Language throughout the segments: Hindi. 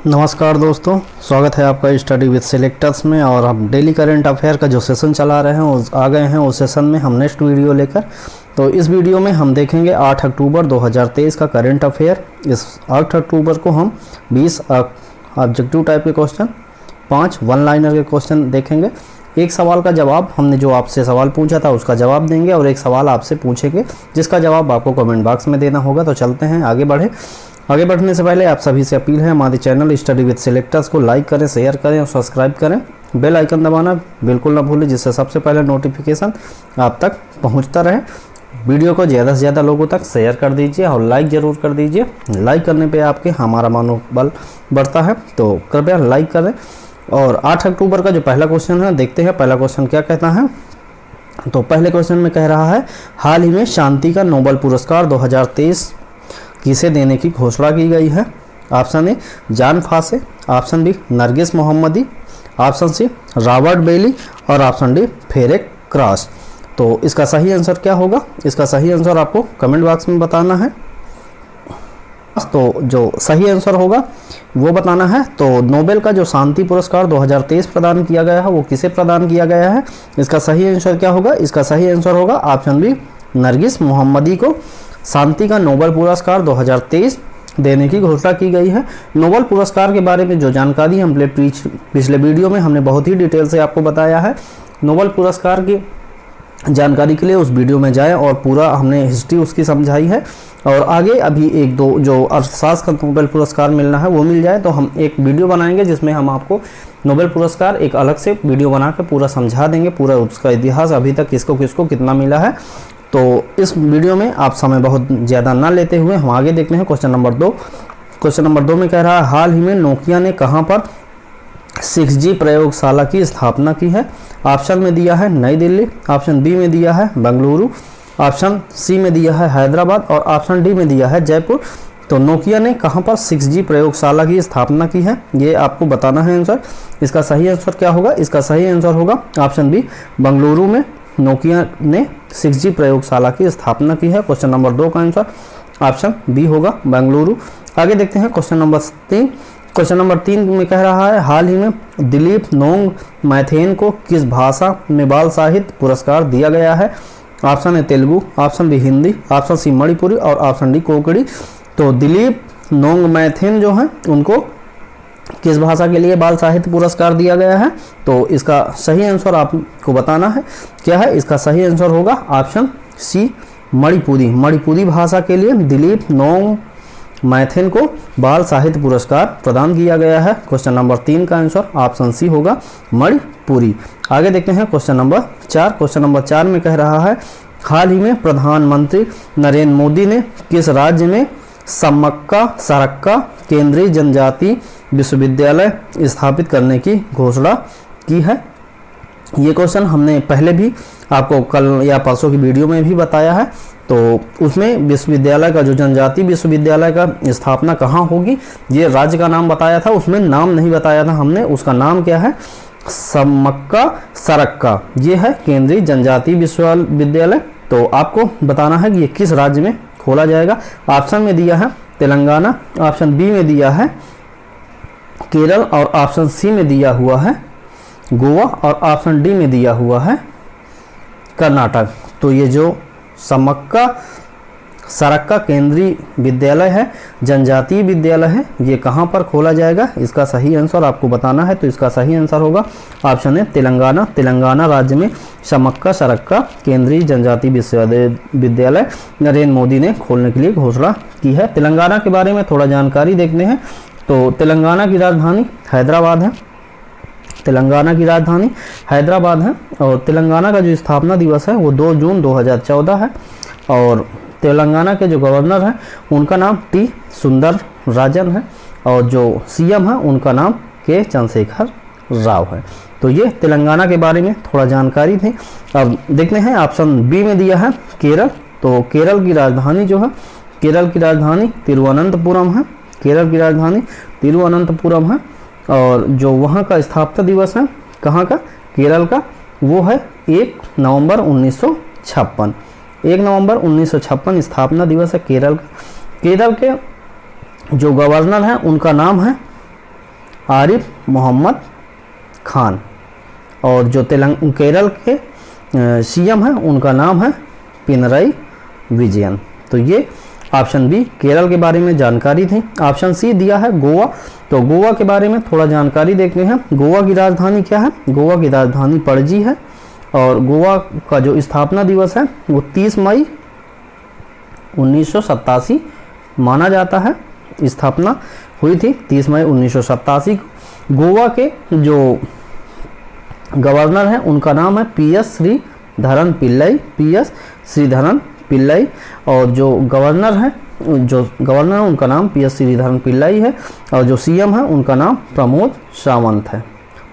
नमस्कार दोस्तों, स्वागत है आपका स्टडी विद सिलेक्टर्स में। और हम डेली करंट अफेयर का जो सेशन चला रहे हैं उस आ गए हैं उस सेशन में हम नेक्स्ट वीडियो लेकर। तो इस वीडियो में हम देखेंगे 8 अक्टूबर 2023 का करंट अफेयर। इस 8 अक्टूबर को हम 20 ऑब्जेक्टिव टाइप के क्वेश्चन, 5 वन लाइनर के क्वेश्चन देखेंगे। एक सवाल का जवाब, हमने जो आपसे सवाल पूछा था उसका जवाब देंगे और एक सवाल आपसे पूछेंगे जिसका जवाब आपको कमेंट बॉक्स में देना होगा। तो चलते हैं आगे बढ़ने से पहले आप सभी से अपील है, हमारे चैनल स्टडी विद सिलेक्टर्स को लाइक करें, शेयर करें और सब्सक्राइब करें। बेल आइकन दबाना बिल्कुल ना भूलें, जिससे सबसे पहले नोटिफिकेशन आप तक पहुंचता रहे। वीडियो को ज़्यादा से ज़्यादा लोगों तक शेयर कर दीजिए और लाइक ज़रूर कर दीजिए। लाइक करने पे आपके हमारा मनोबल बढ़ता है, तो कृपया लाइक करें। और 8 अक्टूबर का जो पहला क्वेश्चन है, देखते हैं पहला क्वेश्चन क्या कहता है। तो पहले क्वेश्चन में कह रहा है, हाल ही में शांति का नोबेल पुरस्कार 2023 किसे देने की घोषणा की गई है। ऑप्शन ए जान फासे, ऑप्शन बी नरगिस मोहम्मदी, ऑप्शन सी रॉबर्ट बेली और ऑप्शन डी फेरेक क्रॉस। तो इसका सही आंसर क्या होगा, इसका सही आंसर आपको कमेंट बॉक्स में बताना है। तो जो सही आंसर होगा वो बताना है। तो नोबेल का जो शांति पुरस्कार 2023 प्रदान किया गया है वो किसे प्रदान किया गया है, इसका सही आंसर क्या होगा, इसका सही आंसर होगा ऑप्शन बी नरगिस मोहम्मदी को शांति का नोबेल पुरस्कार 2023 देने की घोषणा की गई है। नोबेल पुरस्कार के बारे में जो जानकारी हम पिछले वीडियो में हमने बहुत ही डिटेल से आपको बताया है। नोबेल पुरस्कार की जानकारी के लिए उस वीडियो में जाएं और पूरा हमने हिस्ट्री उसकी समझाई है। और आगे अभी एक दो जो अर्थशास्त्र का नोबेल पुरस्कार मिलना है वो मिल जाए तो हम एक वीडियो बनाएंगे जिसमें हम आपको नोबेल पुरस्कार एक अलग से वीडियो बना कर पूरा समझा देंगे, पूरा उसका इतिहास अभी तक किसको किसको कितना मिला है। तो इस वीडियो में आप समय बहुत ज़्यादा ना लेते हुए हम आगे देखते हैं क्वेश्चन नंबर 2। क्वेश्चन नंबर 2 में कह रहा है, हाल ही में नोकिया ने कहां पर 6G प्रयोगशाला की स्थापना की है। ऑप्शन में दिया है नई दिल्ली, ऑप्शन बी में दिया है बेंगलुरु, ऑप्शन सी में दिया है हैदराबाद और ऑप्शन डी में दिया है जयपुर। तो नोकिया ने कहां पर 6G प्रयोगशाला की स्थापना की है, ये आपको बताना है आंसर। इसका सही आंसर क्या होगा, इसका सही आंसर होगा ऑप्शन बी बेंगलुरु में नोकिया ने 6G प्रयोगशाला की स्थापना की है। क्वेश्चन नंबर 2 का आंसर ऑप्शन बी होगा बेंगलुरु। आगे देखते हैं क्वेश्चन नंबर 3। क्वेश्चन नंबर 3 में कह रहा है, हाल ही में दिलीप नोंग मैथेन को किस भाषा में बाल साहित्य पुरस्कार दिया गया है। Option A Telugu, option B Hindi, option C Manipuri और ऑप्शन डी कोंकणी। तो दिलीप नोंग मैथेन जो है उनको किस भाषा के लिए बाल साहित्य पुरस्कार दिया गया है। तो इसका सही आंसर आपको बताना है क्या है, इसका सही आंसर होगा ऑप्शन सी मणिपुरी। मणिपुरी भाषा के लिए दिलीप नोंग मैथेन को बाल साहित्य पुरस्कार प्रदान किया गया है। क्वेश्चन नंबर 3 का आंसर ऑप्शन सी होगा मणिपुरी। आगे देखते हैं क्वेश्चन नंबर 4। क्वेश्चन नंबर 4 में कह रहा है, हाल ही में प्रधानमंत्री नरेंद्र मोदी ने किस राज्य में समक्का सरक्का केंद्रीय जनजाति विश्वविद्यालय स्थापित करने की घोषणा की है। ये क्वेश्चन हमने पहले भी आपको कल या परसों की वीडियो में भी बताया है। तो उसमें विश्वविद्यालय का जो जनजाति विश्वविद्यालय का स्थापना कहाँ होगी, ये राज्य का नाम बताया था, उसमें नाम नहीं बताया था हमने। उसका नाम क्या है, समक्का सरक्का, ये है केंद्रीय जनजाति विश्वविद्यालय। तो आपको बताना है कि ये किस राज्य में खोला जाएगा। ऑप्शन में दिया है तेलंगाना, ऑप्शन बी में दिया है केरल और ऑप्शन सी में दिया हुआ है गोवा और ऑप्शन डी में दिया हुआ है कर्नाटक। तो ये जो समक्का सरक्का केंद्रीय विद्यालय है, जनजातीय विद्यालय है, ये कहाँ पर खोला जाएगा, इसका सही आंसर आपको बताना है। तो इसका सही आंसर होगा ऑप्शन है तेलंगाना। तेलंगाना राज्य में समक्का सरक्का केंद्रीय जनजातीय विश्वविद्यालय नरेंद्र मोदी ने खोलने के लिए घोषणा की है। तेलंगाना के बारे में थोड़ा जानकारी देखते हैं। तो तेलंगाना की राजधानी हैदराबाद है, तेलंगाना की राजधानी हैदराबाद है। और तेलंगाना का जो स्थापना दिवस है वो 2 जून 2014 है। और तेलंगाना के जो गवर्नर हैं उनका नाम टी सुंदर राजन है और जो सीएम है उनका नाम के चंद्रशेखर राव है। तो ये तेलंगाना के बारे में थोड़ा जानकारी थी। अब देखते हैं ऑप्शन बी में दिया है केरल। तो केरल की राजधानी जो है, केरल की राजधानी तिरुवनंतपुरम है, केरल की राजधानी तिरुवनंतपुरम है। और जो वहाँ का स्थापना दिवस है कहाँ का, केरल का, वो है 1 नवंबर 1956। 1 नवंबर 1956 स्थापना दिवस है केरल का। केरल के जो गवर्नर हैं उनका नाम है आरिफ मोहम्मद खान। और जो केरल के सीएम हैं उनका नाम है पिनरई विजयन। तो ये ऑप्शन बी केरल के बारे में जानकारी थी। ऑप्शन सी दिया है गोवा। तो गोवा के बारे में थोड़ा जानकारी देखते हैं। गोवा की राजधानी क्या है? गोवा की राजधानी पणजी है। और गोवा का जो स्थापना दिवस है वो 30 मई 1987 माना जाता है। स्थापना हुई थी 30 मई 1987 को। गोवा के जो गवर्नर हैं उनका नाम है PS श्रीधरन पिल्लई, PS श्रीधरन पिल्लई। और जो गवर्नर है उनका नाम PS श्रीधरन पिल्लई है। और जो सीएम है उनका नाम प्रमोद सावंत है।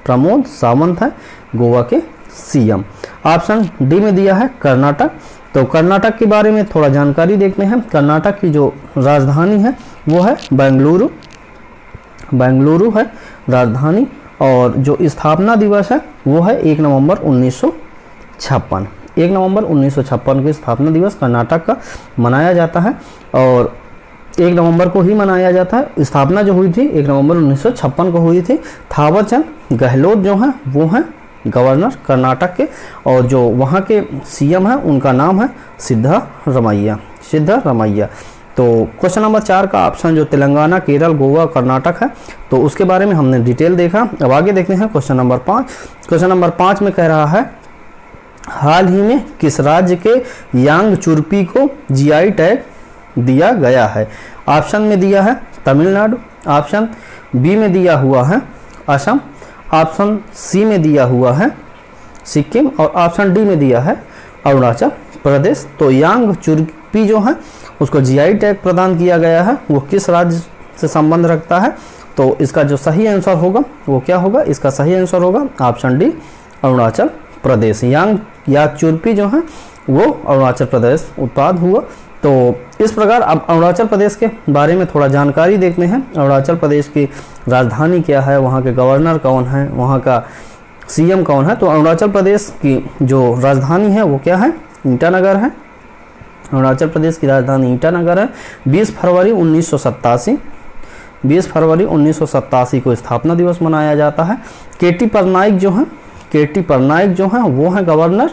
प्रमोद सावंत है गोवा के सीएम। ऑप्शन डी में दिया है कर्नाटक। तो कर्नाटक के बारे में थोड़ा जानकारी देखते हैं। कर्नाटक की जो राजधानी है वो है बेंगलुरु। बेंगलुरु है राजधानी। और जो स्थापना दिवस है वो है 1 नवंबर 1956। 1 नवंबर 1956 को स्थापना दिवस कर्नाटक का मनाया जाता है। और 1 नवंबर को ही मनाया जाता है। स्थापना जो हुई थी 1 नवंबर 1956 को हुई थी। थावरचंद गहलोत जो हैं वो हैं गवर्नर कर्नाटक के। और जो वहाँ के सीएम हैं उनका नाम है सिद्धरामैया। सिद्धरामैया। तो क्वेश्चन नंबर 4 का ऑप्शन जो तेलंगाना, केरल, गोवा, कर्नाटक है तो उसके बारे में हमने डिटेल देखा। अब आगे देखते हैं क्वेश्चन नंबर 5। क्वेश्चन नंबर 5 में कह रहा है हाल ही में किस राज्य के यांग चुरपी को GI टैग दिया गया है? ऑप्शन में दिया है तमिलनाडु। ऑप्शन बी में दिया हुआ है असम। ऑप्शन सी में दिया हुआ है सिक्किम। और ऑप्शन डी में दिया है अरुणाचल प्रदेश। तो यांग चुरपी जो है उसको GI टैग प्रदान किया गया है। वो किस राज्य से संबंध रखता है? तो इसका जो सही आंसर होगा वो क्या होगा? इसका सही आंसर होगा ऑप्शन डी अरुणाचल प्रदेश। यांग चुरपी जो है वो अरुणाचल प्रदेश उत्पाद हुआ। तो इस प्रकार अब अरुणाचल प्रदेश के बारे में थोड़ा जानकारी देखते हैं। अरुणाचल प्रदेश की राजधानी क्या है, वहाँ के गवर्नर कौन है, वहाँ का सीएम कौन है? तो अरुणाचल प्रदेश की जो राजधानी है वो क्या है? ईटानगर है। अरुणाचल प्रदेश की राजधानी ईटानगर है। 20 फरवरी 1987 20 फरवरी 1987 को स्थापना दिवस मनाया जाता है। KT पटनायक जो हैं वो हैं गवर्नर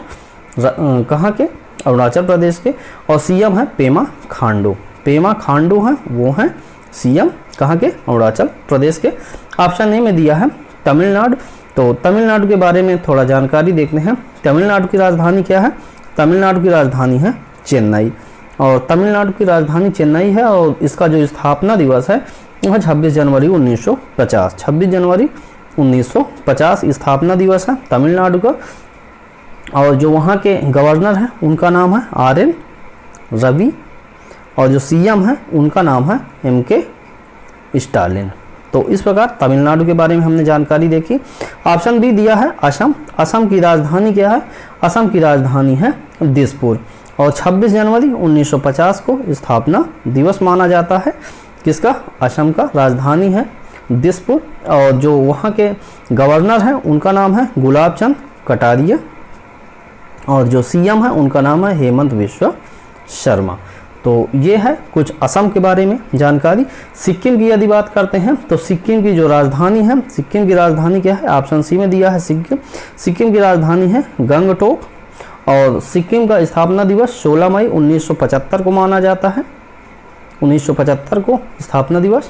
कहाँ के? अरुणाचल प्रदेश के। और सीएम है पेमा खांडू। पेमा खांडू हैं वो हैं सीएम कहाँ के? अरुणाचल प्रदेश के। ऑप्शन ए में दिया है तमिलनाडु। तो तमिलनाडु के बारे में थोड़ा जानकारी देखते हैं। तमिलनाडु की राजधानी क्या है? तमिलनाडु की राजधानी है चेन्नई। और तमिलनाडु की राजधानी चेन्नई है। और इसका जो स्थापना दिवस है वह 26 जनवरी 1950। 26 जनवरी 1950 स्थापना दिवस है तमिलनाडु का। और जो वहाँ के गवर्नर हैं उनका नाम है RN रवि। और जो सीएम है उनका नाम है MK स्टालिन। तो इस प्रकार तमिलनाडु के बारे में हमने जानकारी देखी। ऑप्शन बी दिया है असम। असम की राजधानी क्या है? असम की राजधानी है दिसपुर। और 26 जनवरी 1950 को स्थापना दिवस माना जाता है किसका? असम का। राजधानी है दिसपुर। और जो वहाँ के गवर्नर हैं उनका नाम है गुलाब चंद कटारिया। और जो सीएम है उनका नाम है हेमंत बिस्वा शर्मा। तो ये है कुछ असम के बारे में जानकारी। सिक्किम की यदि बात करते हैं तो सिक्किम की जो राजधानी है, सिक्किम की राजधानी क्या है? ऑप्शन सी में दिया है सिक्किम। सिक्किम की राजधानी है गंगटोक। और सिक्किम का स्थापना दिवस 16 मई 1975 को माना जाता है। 1975 को स्थापना दिवस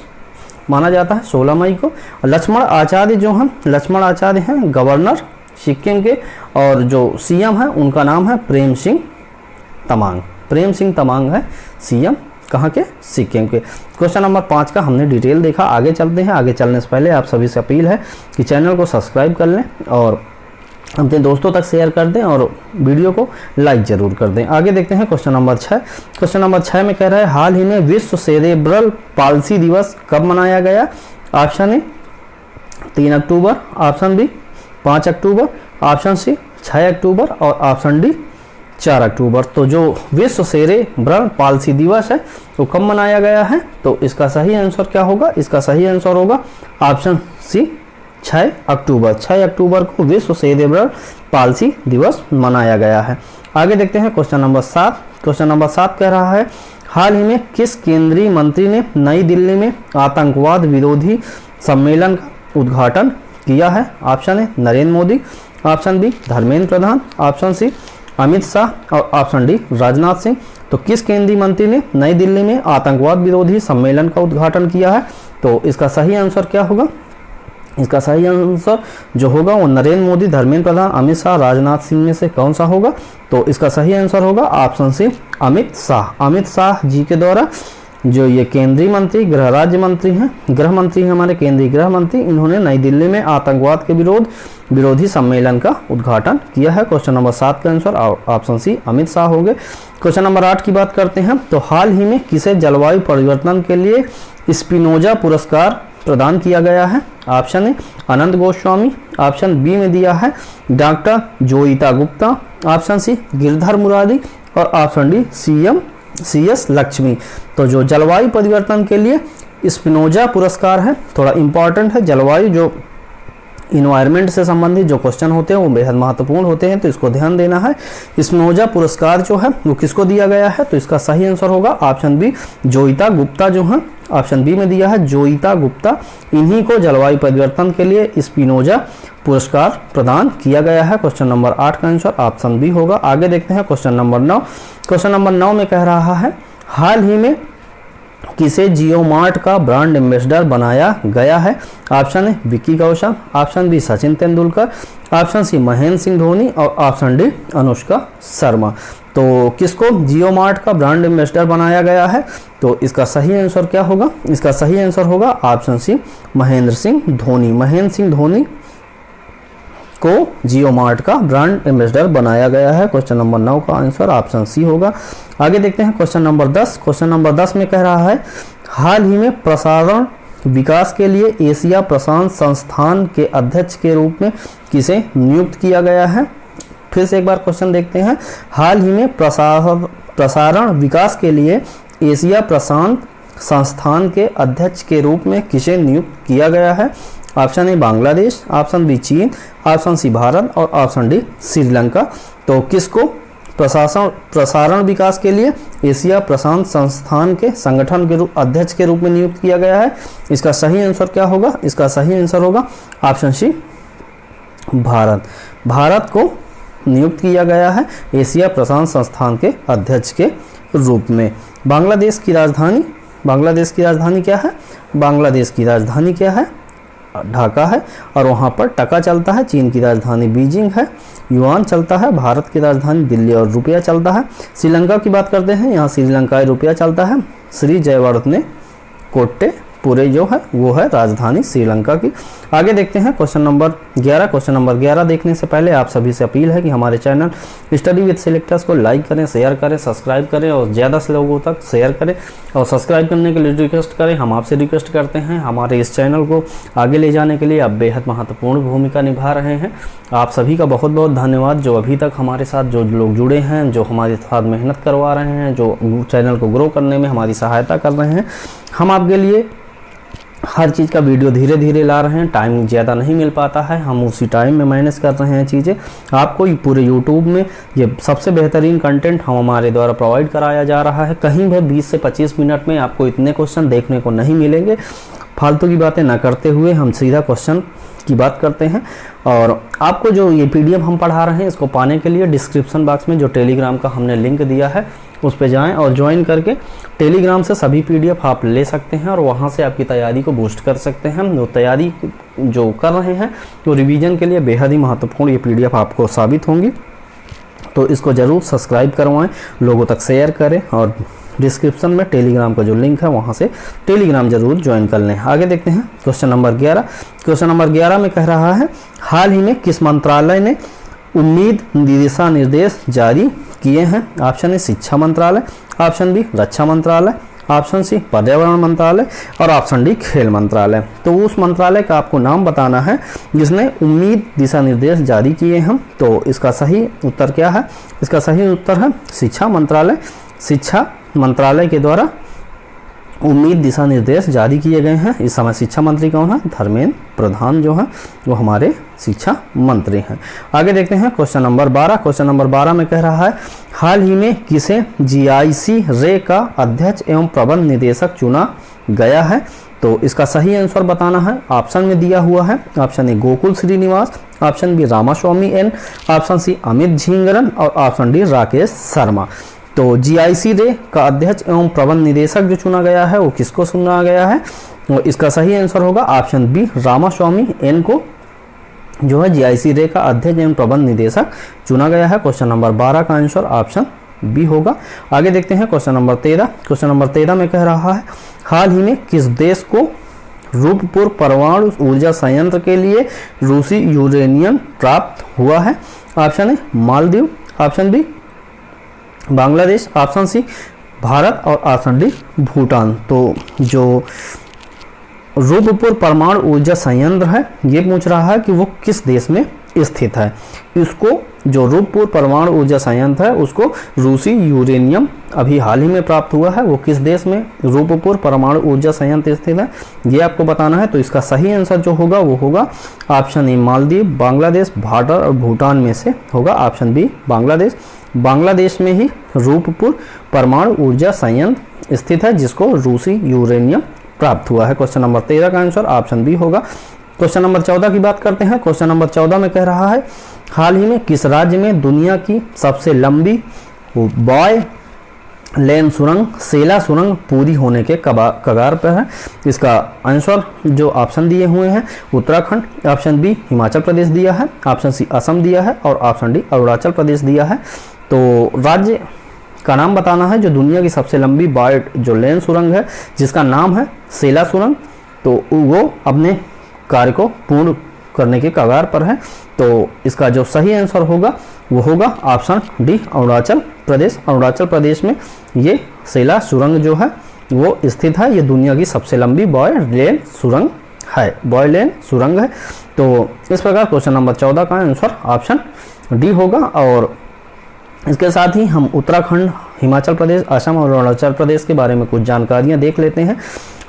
माना जाता है 16 मई को। लक्ष्मण आचार्य जो हैं, लक्ष्मण आचार्य हैं गवर्नर सिक्किम के। और जो सीएम है उनका नाम है प्रेम सिंह तमांग। प्रेम सिंह तमांग है सीएम कहाँ के? सिक्किम के। क्वेश्चन नंबर 5 का हमने डिटेल देखा। आगे चलते हैं। आगे चलने से पहले आप सभी से अपील है कि चैनल को सब्सक्राइब कर लें और अपने दोस्तों तक शेयर कर दें और वीडियो को लाइक ज़रूर कर दें। आगे देखते हैं क्वेश्चन नंबर 6। क्वेश्चन नंबर 6 में कह रहा है हाल ही में विश्व सेरेब्रल पाल्सी दिवस कब मनाया गया? ऑप्शन ए 3 अक्टूबर। ऑप्शन बी 5 अक्टूबर। ऑप्शन सी 6 अक्टूबर। और ऑप्शन डी 4 अक्टूबर। तो जो विश्व सेरेब्रल पाल्सी दिवस है वो कब मनाया गया है? तो इसका सही आंसर क्या होगा? इसका सही आंसर होगा ऑप्शन सी 6 अक्टूबर। 6 अक्टूबर को विश्व सेरेब्रल पाल्सी दिवस मनाया गया है। आगे देखते हैं क्वेश्चन नंबर 7। क्वेश्चन नंबर 7 कह रहा है हाल ही में किस केंद्रीय मंत्री ने नई दिल्ली में आतंकवाद विरोधी सम्मेलन का उद्घाटन किया है? Option A Narendra Modi, option B Dharmendra Pradhan, option C Amit Shah और ऑप्शन डी राजनाथ सिंह। तो किस केंद्रीय मंत्री ने नई दिल्ली में आतंकवाद विरोधी सम्मेलन का उद्घाटन किया है? तो इसका सही आंसर क्या होगा? इसका सही आंसर जो होगा वो नरेंद्र मोदी, धर्मेंद्र प्रधान, अमित शाह, राजनाथ सिंह में से कौन सा होगा? तो इसका सही आंसर होगा ऑप्शन सी अमित शाह। अमित शाह जी के द्वारा जो ये केंद्रीय मंत्री, गृह राज्य मंत्री हैं, गृह मंत्री हैं हमारे केंद्रीय गृह मंत्री, इन्होंने नई दिल्ली में आतंकवाद के विरोधी सम्मेलन का उद्घाटन किया है। क्वेश्चन नंबर 7 का answer option C Amit Shah हो गए। क्वेश्चन नंबर 8 की बात करते हैं। तो हाल ही में किसे जलवायु परिवर्तन के लिए स्पिनोजा पुरस्कार प्रदान किया गया है? Option A Anant Goswami, option B में दिया है doctor Joyeeta Gupta, option C Girdhar Murari और ऑप्शन डी CS लक्ष्मी। तो जो जलवायु परिवर्तन के लिए स्पिनोजा पुरस्कार है, थोड़ा इंपॉर्टेंट है। जलवायु जो इन्वायरमेंट से संबंधित जो क्वेश्चन होते हैं वो बेहद महत्वपूर्ण होते हैं, तो इसको ध्यान देना है। स्पिनोजा पुरस्कार जो है वो किसको दिया गया है? तो इसका सही आंसर होगा ऑप्शन बी जोईता गुप्ता जो है, ऑप्शन बी में दिया है जोईता गुप्ता। इन्हीं को जलवायु परिवर्तन के लिए स्पिनोजा पुरस्कार प्रदान किया गया है। क्वेश्चन नंबर 8 का आंसर ऑप्शन बी होगा। आगे देखते हैं क्वेश्चन नंबर 9। क्वेश्चन नंबर 9 में कह रहा है हाल ही में किसे जियो मार्ट का ब्रांड एम्बेसडर बनाया गया है? Option A Vicky Kaushal, option B Sachin Tendulkar, option C Mahendra Singh Dhoni और ऑप्शन डी अनुष्का शर्मा। तो किसको जियो मार्ट का ब्रांड एम्बेसडर बनाया गया है? तो इसका सही आंसर क्या होगा? इसका सही आंसर होगा ऑप्शन सी महेंद्र सिंह धोनी। महेंद्र सिंह धोनी को जियो मार्ट का ब्रांड एम्बेसडर बनाया गया है। क्वेश्चन नंबर 9 का आंसर ऑप्शन सी होगा। आगे देखते हैं क्वेश्चन नंबर 10। क्वेश्चन नंबर 10 में कह रहा है हाल ही में प्रसारण विकास के लिए एशिया प्रशांत संस्थान के अध्यक्ष के रूप में किसे नियुक्त किया गया है? फिर से एक बार क्वेश्चन देखते हैं। हाल ही में प्रसारण विकास के लिए एशिया प्रशांत संस्थान के अध्यक्ष के रूप में किसे नियुक्त किया गया है? Option A Bangladesh, option B चीन, ऑप्शन सी भारत और ऑप्शन डी श्रीलंका। तो किसको प्रसारण विकास के लिए एशिया प्रशांत संस्थान के संगठन के अध्यक्ष के रूप में नियुक्त किया गया है? इसका सही आंसर क्या होगा? इसका सही आंसर होगा ऑप्शन सी भारत। भारत को नियुक्त किया गया है एशिया प्रशांत संस्थान के अध्यक्ष के रूप में। बांग्लादेश की राजधानी क्या है? बांग्लादेश की राजधानी क्या है? ढाका है और वहाँ पर टका चलता है। चीन की राजधानी बीजिंग है, युआन चलता है। भारत की राजधानी दिल्ली और रुपया चलता है। श्रीलंका की बात करते हैं, यहाँ श्रीलंकाई रुपया चलता है। श्री जयवर्धने कोट्टे पूरे जो है वो है राजधानी श्रीलंका की। आगे देखते हैं क्वेश्चन नंबर 11। क्वेश्चन नंबर 11 देखने से पहले आप सभी से अपील है कि हमारे चैनल स्टडी विद सिलेक्टर्स को लाइक करें, शेयर करें, सब्सक्राइब करें और ज़्यादा से लोगों तक शेयर करें और सब्सक्राइब करने के लिए रिक्वेस्ट करें। हम आपसे रिक्वेस्ट करते हैं, हमारे इस चैनल को आगे ले जाने के लिए आप बेहद महत्वपूर्ण भूमिका निभा रहे हैं। आप सभी का बहुत बहुत धन्यवाद जो अभी तक हमारे साथ जो लोग जुड़े हैं, जो हमारे साथ मेहनत करवा रहे हैं, जो चैनल को ग्रो करने में हमारी सहायता कर रहे हैं। हम आपके लिए हर चीज़ का वीडियो धीरे धीरे ला रहे हैं। टाइम ज़्यादा नहीं मिल पाता है, हम उसी टाइम में मैनेज कर रहे हैं चीज़ें। आपको पूरे यूट्यूब में ये सबसे बेहतरीन कंटेंट हमारे द्वारा प्रोवाइड कराया जा रहा है। कहीं भी 20 से 25 मिनट में आपको इतने क्वेश्चन देखने को नहीं मिलेंगे। फालतू की बातें ना करते हुए हम सीधा क्वेश्चन की बात करते हैं। और आपको जो ये PDF हम पढ़ा रहे हैं, इसको पाने के लिए डिस्क्रिप्शन बॉक्स में जो टेलीग्राम का हमने लिंक दिया है उस पर जाएं और ज्वाइन करके टेलीग्राम से सभी PDF आप ले सकते हैं और वहां से आपकी तैयारी को बूस्ट कर सकते हैं। जो तैयारी जो कर रहे हैं तो रिवीजन के लिए बेहद ही महत्वपूर्ण ये PDF आपको साबित होंगी। तो इसको ज़रूर सब्सक्राइब करवाएं, लोगों तक शेयर करें और डिस्क्रिप्शन में टेलीग्राम का जो लिंक है वहाँ से टेलीग्राम जरूर ज्वाइन कर लें। आगे देखते हैं क्वेश्चन नंबर 11। क्वेश्चन नंबर 11 में कह रहा है हाल ही में किस मंत्रालय ने उम्मीद दिशा निर्देश जारी किए हैं? ऑप्शन ए शिक्षा मंत्रालय, ऑप्शन बी रक्षा मंत्रालय, ऑप्शन सी पर्यावरण मंत्रालय और ऑप्शन डी खेल मंत्रालय। तो उस मंत्रालय का आपको नाम बताना है जिसने उम्मीद दिशा निर्देश जारी किए हैं। तो इसका सही उत्तर क्या है? इसका सही उत्तर है शिक्षा मंत्रालय। शिक्षा मंत्रालय के द्वारा उम्मीद दिशा निर्देश जारी किए गए हैं। इस समय शिक्षा मंत्री कौन है? धर्मेंद्र प्रधान जो है वो हमारे शिक्षा मंत्री हैं। आगे देखते हैं क्वेश्चन नंबर 12। क्वेश्चन नंबर 12 में कह रहा है हाल ही में किसे GIC रे का अध्यक्ष एवं प्रबंध निदेशक चुना गया है? तो इसका सही आंसर बताना है। ऑप्शन में दिया हुआ है, option A Gokul Srinivas, option B Ramaswamy N, option C Amit Jhingran और ऑप्शन डी राकेश शर्मा। तो जीआईसी रे का अध्यक्ष एवं प्रबंध निदेशक जो चुना गया है वो किसको चुना गया है? और इसका सही आंसर होगा ऑप्शन बी रामास्वामी एन को जो है जीआईसी रे का अध्यक्ष एवं प्रबंध निदेशक चुना गया है। क्वेश्चन नंबर 12 का आंसर ऑप्शन बी होगा। आगे देखते हैं क्वेश्चन नंबर 13। क्वेश्चन नंबर 13 में कह रहा है हाल ही में किस देश को रूपपुर परमाणु ऊर्जा संयंत्र के लिए रूसी यूरेनियम प्राप्त हुआ है? Option A Maldives, option B Bangladesh, option C Bharat और ऑप्शन डी भूटान। तो जो रूपपुर परमाणु ऊर्जा संयंत्र है ये पूछ रहा है कि वो किस देश में स्थित है। इसको जो रूपपुर परमाणु ऊर्जा संयंत्र है उसको रूसी यूरेनियम अभी हाल ही में प्राप्त हुआ है। वो किस देश में रूपपुर परमाणु ऊर्जा संयंत्र स्थित है ये आपको बताना है। तो इसका सही आंसर जो होगा वो होगा ऑप्शन ए मालदीव, बांग्लादेश, भारत और भूटान में से होगा ऑप्शन बी बांग्लादेश। बांग्लादेश में ही रूपपुर परमाणु ऊर्जा संयंत्र स्थित है जिसको रूसी यूरेनियम प्राप्त हुआ है। क्वेश्चन नंबर 13 का आंसर ऑप्शन बी होगा। क्वेश्चन नंबर 14 की बात करते हैं। क्वेश्चन नंबर 14 में कह रहा है हाल ही में किस राज्य में दुनिया की सबसे लंबी बॉय लेन सुरंग सेला सुरंग पूरी होने के कगार पर है? इसका आंसर जो ऑप्शन दिए हुए हैं उत्तराखंड, ऑप्शन बी हिमाचल प्रदेश दिया है, ऑप्शन सी असम दिया है और ऑप्शन डी अरुणाचल प्रदेश दिया है। तो राज्य का नाम बताना है जो दुनिया की सबसे लंबी बॉय जो लेन सुरंग है जिसका नाम है सेला सुरंग, तो वो अपने कार्य को पूर्ण करने के कगार पर है। तो इसका जो सही आंसर होगा वो होगा ऑप्शन डी अरुणाचल प्रदेश। अरुणाचल प्रदेश में ये सेला सुरंग जो है वो स्थित है। ये दुनिया की सबसे लंबी बॉय लेन सुरंग है, बॉय लेन सुरंग है। तो इस प्रकार क्वेश्चन नंबर 14 का आंसर ऑप्शन डी होगा। और इसके साथ ही हम उत्तराखंड, हिमाचल प्रदेश, असम और अरुणाचल प्रदेश के बारे में कुछ जानकारियां देख लेते हैं।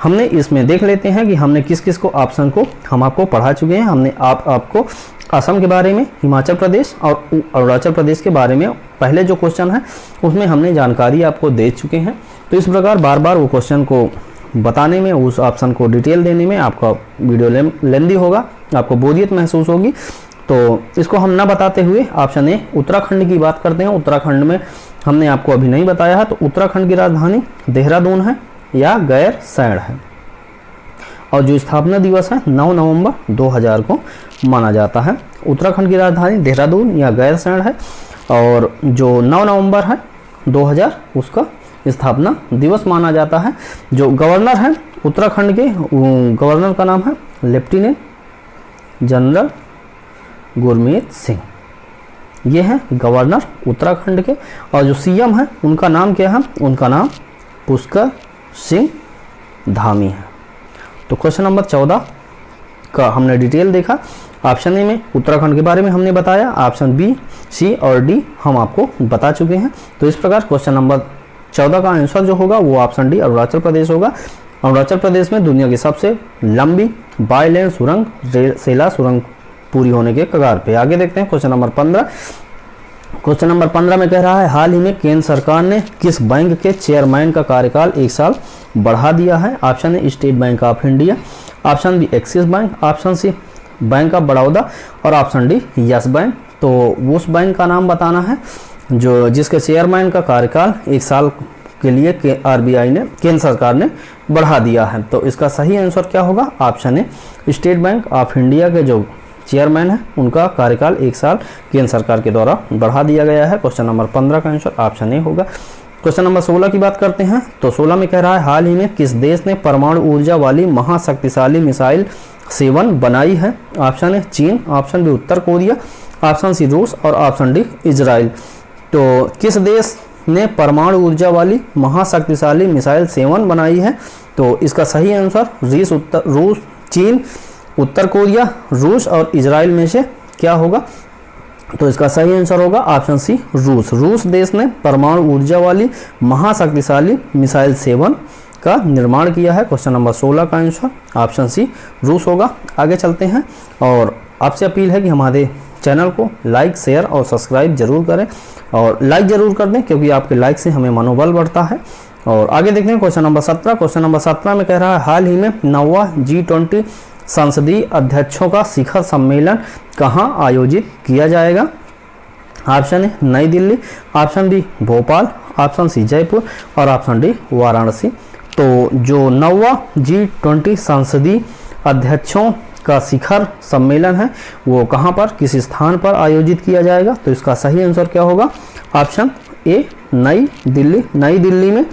हमने इसमें देख लेते हैं कि हमने किस किस को ऑप्शन को हम आपको पढ़ा चुके हैं। हमने आपको असम के बारे में, हिमाचल प्रदेश और अरुणाचल प्रदेश के बारे में पहले जो क्वेश्चन है उसमें हमने जानकारी आपको दे चुके हैं। तो इस प्रकार बार बार वो क्वेश्चन को बताने में, उस ऑप्शन को डिटेल देने में आपका वीडियो लेंदी होगा, आपको बोरियत महसूस होगी। तो इसको हम ना बताते हुए ऑप्शन ए उत्तराखंड की बात करते हैं। उत्तराखंड में हमने आपको अभी नहीं बताया है। तो उत्तराखंड की राजधानी देहरादून है या गैरसैंण है और जो स्थापना दिवस है 9 नवंबर 2000 को माना जाता है। उत्तराखंड की राजधानी देहरादून या गैरसैंण है और जो 9 नवंबर है 2000 उसका स्थापना दिवस माना जाता है। जो गवर्नर है उत्तराखंड के, गवर्नर का नाम है लेफ्टिनेंट जनरल गुरमीत सिंह, ये है गवर्नर उत्तराखंड के। और जो सीएम है उनका नाम क्या है? उनका नाम पुष्कर सिंह धामी है। तो क्वेश्चन नंबर 14 का हमने डिटेल देखा। ऑप्शन ए में उत्तराखंड के बारे में हमने बताया, ऑप्शन बी, सी और डी हम आपको बता चुके हैं। तो इस प्रकार क्वेश्चन नंबर 14 का आंसर जो होगा वो ऑप्शन डी अरुणाचल प्रदेश होगा। अरुणाचल प्रदेश में दुनिया की सबसे लंबी बाय लेन सुरंग सेला सुरंग पूरी होने के कगार पे। आगे देखते हैं क्वेश्चन नंबर 15। क्वेश्चन नंबर 15 में कह रहा है हाल ही में केंद्र सरकार ने किस बैंक के चेयरमैन का कार्यकाल 1 साल बढ़ा दिया है? Option A State Bank of India, option B Axis Bank, option C Bank of Baroda और ऑप्शन डी यस बैंक। तो उस बैंक का नाम बताना है जो जिसके चेयरमैन का कार्यकाल 1 साल के लिए आरबीआई ने, केंद्र सरकार ने बढ़ा दिया है। तो इसका सही आंसर क्या होगा? Option A State Bank of India के जो चेयरमैन है उनका कार्यकाल 1 साल केंद्र सरकार के द्वारा बढ़ा दिया गया है। क्वेश्चन नंबर 15 का आंसर ऑप्शन ए होगा। क्वेश्चन नंबर 16 की बात करते हैं। तो 16 में कह रहा है हाल ही में किस देश ने परमाणु ऊर्जा वाली महाशक्तिशाली मिसाइल 7 बनाई है? ऑप्शन ए चीन, ऑप्शन बी उत्तर कोरिया, ऑप्शन सी रूस और ऑप्शन डी इजराइल। तो किस देश ने परमाणु ऊर्जा वाली महाशक्तिशाली मिसाइल 7 बनाई है? तो इसका सही आंसर रूस, चीन, उत्तर कोरिया, रूस और इजराइल में से क्या होगा? तो इसका सही आंसर होगा ऑप्शन सी रूस। रूस देश ने परमाणु ऊर्जा वाली महाशक्तिशाली मिसाइल 7 का निर्माण किया है। क्वेश्चन नंबर 16 का आंसर ऑप्शन सी रूस होगा। आगे चलते हैं और आपसे अपील है कि हमारे चैनल को लाइक, शेयर और सब्सक्राइब जरूर करें और लाइक ज़रूर कर दें, क्योंकि आपके लाइक से हमें मनोबल बढ़ता है। और आगे देखते हैं क्वेश्चन नंबर 17। क्वेश्चन नंबर 17 में कह रहा है हाल ही में 9वां G20 संसदीय अध्यक्षों का शिखर सम्मेलन कहाँ आयोजित किया जाएगा? Option A Nai Delhi, option B Bhopal, option C Jaipur और ऑप्शन डी वाराणसी। तो जो 9वां G20 संसदीय अध्यक्षों का शिखर सम्मेलन है वो कहाँ पर, किस स्थान पर आयोजित किया जाएगा? तो इसका सही आंसर क्या होगा? Option A Nai Delhi. नई दिल्ली में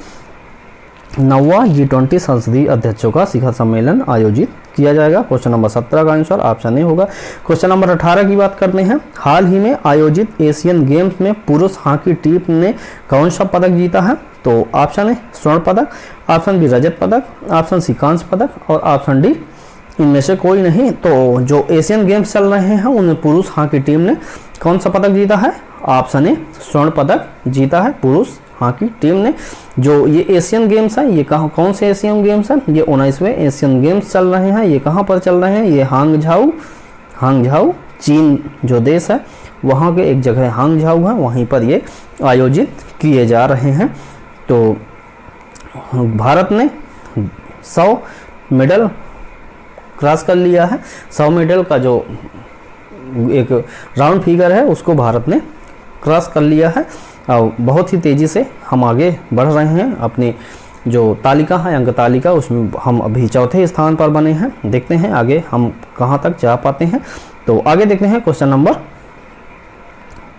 9वां G20 संसदीय अध्यक्षों का शिखर सम्मेलन आयोजित किया जाएगा। क्वेश्चन नंबर 17 का आंसर ऑप्शन ए होगा। क्वेश्चन नंबर 18 की बात करते हैं। हाल ही में आयोजित एशियन गेम्स में पुरुष हॉकी टीम ने कौन सा पदक जीता है? तो ऑप्शन ए स्वर्ण पदक, ऑप्शन बी रजत पदक, ऑप्शन सी कांस्य पदक और ऑप्शन डी इनमें से कोई नहीं। तो जो एशियन गेम्स चल रहे हैं उनमें पुरुष हॉकी टीम ने कौन सा पदक जीता है? ऑप्शन ए स्वर्ण पदक जीता है पुरुष हॉकी टीम ने। जो ये एशियन गेम्स है ये कौन से एशियन गेम्स हैं? ये 19वें एशियन गेम्स चल रहे हैं। ये कहाँ पर चल रहे हैं? ये हांगझाऊ चीन जो देश है वहाँ के एक जगह हांगझाऊ है, वहीं पर ये आयोजित किए जा रहे हैं। तो भारत ने 100 मेडल क्रॉस कर लिया है। 100 मेडल का जो एक राउंड फिगर है उसको भारत ने क्रॉस कर लिया है और बहुत ही तेज़ी से हम आगे बढ़ रहे हैं। अपनी जो तालिका है, अंक तालिका, उसमें हम अभी चौथे स्थान पर बने हैं। देखते हैं आगे हम कहां तक जा पाते हैं। तो आगे देखते हैं क्वेश्चन नंबर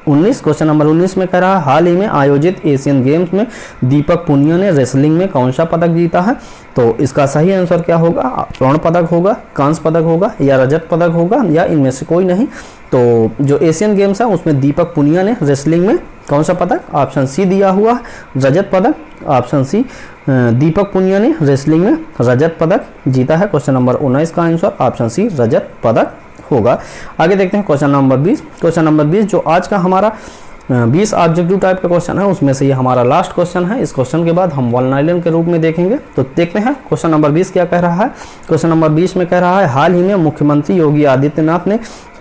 19। क्वेश्चन नंबर 19 में कह रहा है हाल ही में आयोजित एशियन गेम्स में दीपक पुनिया ने रेसलिंग में कौन सा पदक जीता है? तो इसका सही आंसर क्या होगा? स्वर्ण पदक होगा, कांस्य पदक होगा या रजत पदक होगा या इनमें से कोई नहीं। तो जो एशियन गेम्स है उसमें दीपक पुनिया ने रेसलिंग में कौन सा पदक? ऑप्शन सी दिया हुआ है रजत पदक। ऑप्शन सी दीपक पुनिया ने रेसलिंग में रजत पदक जीता है। क्वेश्चन नंबर 19 का आंसर ऑप्शन सी रजत पदक होगा। आगे देखते हैं क्वेश्चन नंबर 20। क्वेश्चन नंबर 20 जो आज का हमारा 20 ऑब्जेक्टिव टाइप का क्वेश्चन है उसमें से ये हमारा लास्ट क्वेश्चन है। इस क्वेश्चन के बाद हम वन लाइनर के रूप में देखेंगे। तो देखते हैं क्वेश्चन नंबर 20 क्या कह रहा है। क्वेश्चन नंबर 20 में कह रहा है हाल ही में मुख्यमंत्री योगी आदित्यनाथ ने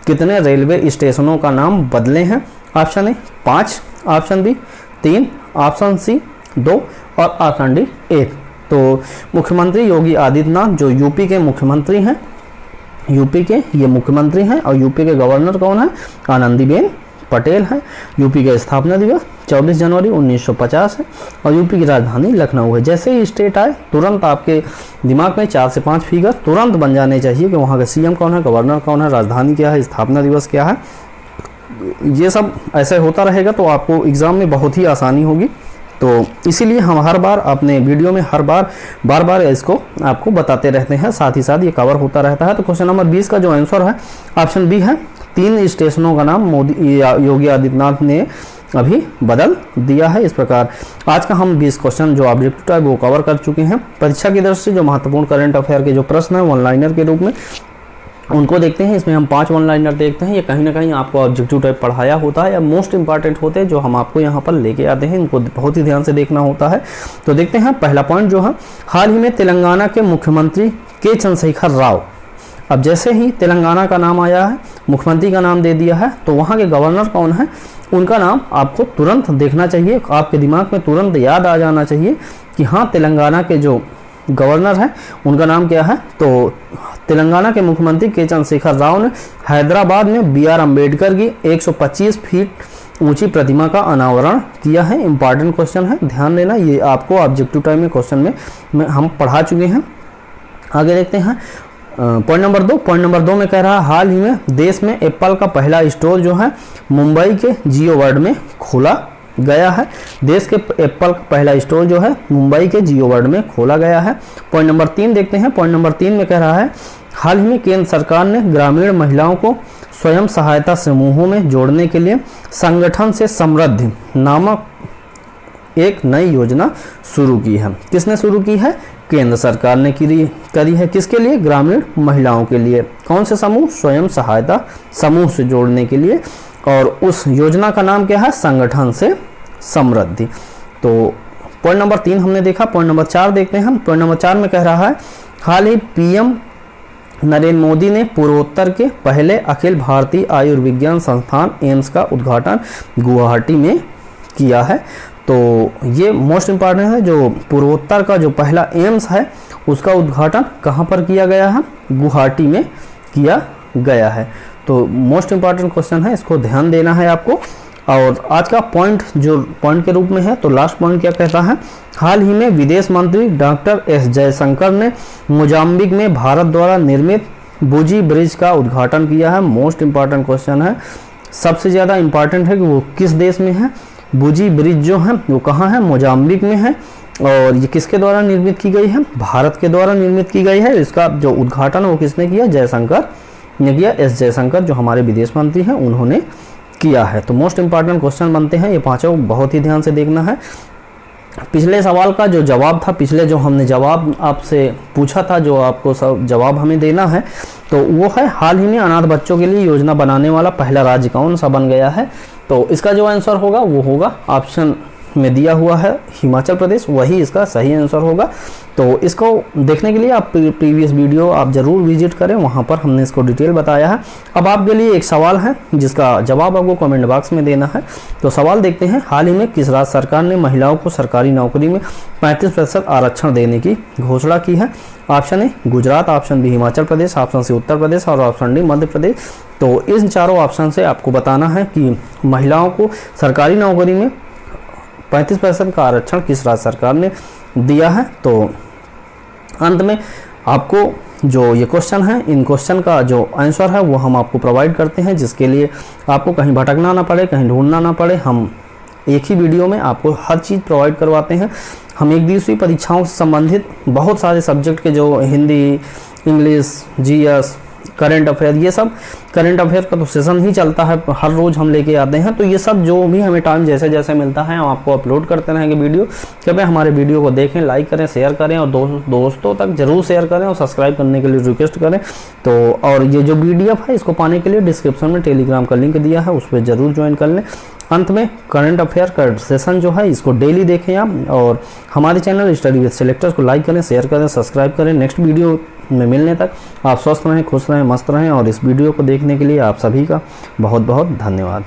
कितने रेलवे स्टेशनों का नाम बदले हैं? Option A 5, option B 3, option C 2 और ऑप्शन डी 1। तो मुख्यमंत्री योगी आदित्यनाथ जो यूपी के मुख्यमंत्री हैं, यूपी के ये मुख्यमंत्री हैं और यूपी के गवर्नर कौन है? आनंदीबेन पटेल हैं। यूपी का स्थापना दिवस 24 जनवरी 1950 है और यूपी की राजधानी लखनऊ है। जैसे ही स्टेट आए तुरंत आपके दिमाग में 4 से 5 फिगर तुरंत बन जाने चाहिए कि वहाँ का सीएम कौन है, गवर्नर कौन है, राजधानी क्या है, स्थापना दिवस क्या है। ये सब ऐसे होता रहेगा तो आपको एग्ज़ाम में बहुत ही आसानी होगी। तो इसीलिए हम हर बार अपने वीडियो में बार बार इसको आपको बताते रहते हैं, साथ ही साथ ये कवर होता रहता है। तो क्वेश्चन नंबर 20 का जो आंसर है ऑप्शन बी है। 3 स्टेशनों का नाम योगी आदित्यनाथ ने अभी बदल दिया है। इस प्रकार आज का हम 20 क्वेश्चन जो ऑब्जेक्टिव टाइप वो कवर कर चुके हैं। परीक्षा की दृष्टि से जो महत्वपूर्ण करंट अफेयर के जो प्रश्न हैं वन लाइनर के रूप में उनको देखते हैं। इसमें हम 5 वन लाइनर देखते हैं। ये कहीं ना कहीं आपको ऑब्जेक्टिव टाइप पढ़ाया होता है या मोस्ट इंपॉर्टेंट होते हैं जो हम आपको यहाँ पर लेके आते हैं, इनको बहुत ही ध्यान से देखना होता है। तो देखते हैं पहला पॉइंट जो है, हाल ही में तेलंगाना के मुख्यमंत्री के चंद्रशेखर राव। अब जैसे ही तेलंगाना का नाम आया है, मुख्यमंत्री का नाम दे दिया है, तो वहाँ के गवर्नर कौन है उनका नाम आपको तुरंत देखना चाहिए, आपके दिमाग में तुरंत याद आ जाना चाहिए कि हाँ तेलंगाना के जो गवर्नर है उनका नाम क्या है। तो तेलंगाना के मुख्यमंत्री के चंद्रशेखर राव ने हैदराबाद में BR अम्बेडकर की 125 फीट ऊंची प्रतिमा का अनावरण किया है। इंपॉर्टेंट क्वेश्चन है, ध्यान देना, ये आपको ऑब्जेक्टिव टाइप में क्वेश्चन में हम पढ़ा चुके हैं। आगे देखते हैं पॉइंट नंबर 2। पॉइंट नंबर 2 में कह रहा है हाल ही में देश में एप्पल का पहला स्टोर जो है मुंबई के जियो वर्ल्ड में खोला गया है। देश के एप्पल का पहला स्टोर जो है मुंबई के जियो वर्ल्ड में खोला गया है। पॉइंट नंबर 3 देखते हैं। पॉइंट नंबर 3 में कह रहा है हाल ही में केंद्र सरकार ने ग्रामीण महिलाओं को स्वयं सहायता समूहों में जोड़ने के लिए संगठन से समृद्धि नामक एक नई योजना शुरू की है। किसने शुरू की है? केंद्र सरकार ने करी है। किसके लिए? ग्रामीण महिलाओं के लिए। कौन से समूह? स्वयं सहायता समूह से जोड़ने के लिए। और उस योजना का नाम क्या है? संगठन से समृद्धि। तो पॉइंट नंबर 3 हमने देखा। पॉइंट नंबर 4 देखते हैं हम। पॉइंट नंबर 4 में कह रहा है हाल ही PM नरेंद्र मोदी ने पूर्वोत्तर के पहले अखिल भारतीय आयुर्विज्ञान संस्थान एम्स का उद्घाटन गुवाहाटी में किया है। तो ये मोस्ट इम्पॉर्टेंट है, जो पूर्वोत्तर का जो पहला एम्स है उसका उद्घाटन कहाँ पर किया गया है, गुवाहाटी में किया गया है। तो मोस्ट इम्पॉर्टेंट क्वेश्चन है, इसको ध्यान देना है आपको। और आज का पॉइंट जो पॉइंट के रूप में है, तो लास्ट पॉइंट क्या कहता है, हाल ही में विदेश मंत्री डॉक्टर एस जयशंकर ने मोजाम्बिक में भारत द्वारा निर्मित बुजी ब्रिज का उद्घाटन किया है। मोस्ट इम्पॉर्टेंट क्वेश्चन है, सबसे ज़्यादा इम्पॉर्टेंट है कि वो किस देश में है। बुजी ब्रिज जो है वो कहाँ है, मोजाम्बिक में है। और ये किसके द्वारा निर्मित की गई है, भारत के द्वारा निर्मित की गई है। इसका जो उद्घाटन है वो किसने किया, जयशंकर ने किया, एस जयशंकर जो हमारे विदेश मंत्री हैं उन्होंने किया है। तो मोस्ट इंपॉर्टेंट क्वेश्चन बनते हैं ये पांचों, बहुत ही ध्यान से देखना है। पिछले सवाल का जो जवाब था, पिछले जो हमने जवाब आपसे पूछा था, जो आपको सब जवाब हमें देना है, तो वो है हाल ही में अनाथ बच्चों के लिए योजना बनाने वाला पहला राज्य कौन सा बन गया है। तो इसका जो आंसर होगा वो होगा ऑप्शन में दिया हुआ है हिमाचल प्रदेश, वही इसका सही आंसर होगा। तो इसको देखने के लिए आप प्रीवियस वीडियो आप ज़रूर विजिट करें, वहाँ पर हमने इसको डिटेल बताया है। अब आपके लिए एक सवाल है जिसका जवाब आपको कमेंट बॉक्स में देना है। तो सवाल देखते हैं, हाल ही में किस राज्य सरकार ने महिलाओं को सरकारी नौकरी में 35% आरक्षण देने की घोषणा की है। Option A Gujarat, option B Himachal Pradesh, option C Uttar Pradesh और ऑप्शन डी मध्य प्रदेश। तो इन चारों ऑप्शन से आपको बताना है कि महिलाओं को सरकारी नौकरी में 35% का आरक्षण किस राज्य सरकार ने दिया है। तो अंत में आपको जो ये क्वेश्चन है, इन क्वेश्चन का जो आंसर है वो हम आपको प्रोवाइड करते हैं, जिसके लिए आपको कहीं भटकना ना पड़े, कहीं ढूंढना ना पड़े। हम एक ही वीडियो में आपको हर चीज़ प्रोवाइड करवाते हैं। हम एक दिवसीय परीक्षाओं से संबंधित बहुत सारे सब्जेक्ट के, जो Hindi, English, GS, current affair, ये सब करंट अफेयर का तो सेशन ही चलता है, हर रोज़ हम लेके आते हैं। तो ये सब जो भी हमें टाइम जैसे जैसे मिलता है हम आपको अपलोड करते रहेंगे वीडियो। कृपया हमारे वीडियो को देखें, लाइक करें, शेयर करें और दोस्तों तक जरूर शेयर करें और सब्सक्राइब करने के लिए रिक्वेस्ट करें। तो और ये जो PDF है इसको पाने के लिए डिस्क्रिप्शन में टेलीग्राम का लिंक दिया है, उस पर जरूर ज्वाइन कर लें। अंत में करंट अफेयर का सेशन जो है इसको डेली देखें आप, और हमारे चैनल स्टडी विद सेलेक्टर्स को लाइक करें, शेयर करें, सब्सक्राइब करें। नेक्स्ट वीडियो में मिलने तक आप स्वस्थ रहें, खुश रहें, मस्त रहें। और इस वीडियो को देखने के लिए आप सभी का बहुत बहुत धन्यवाद।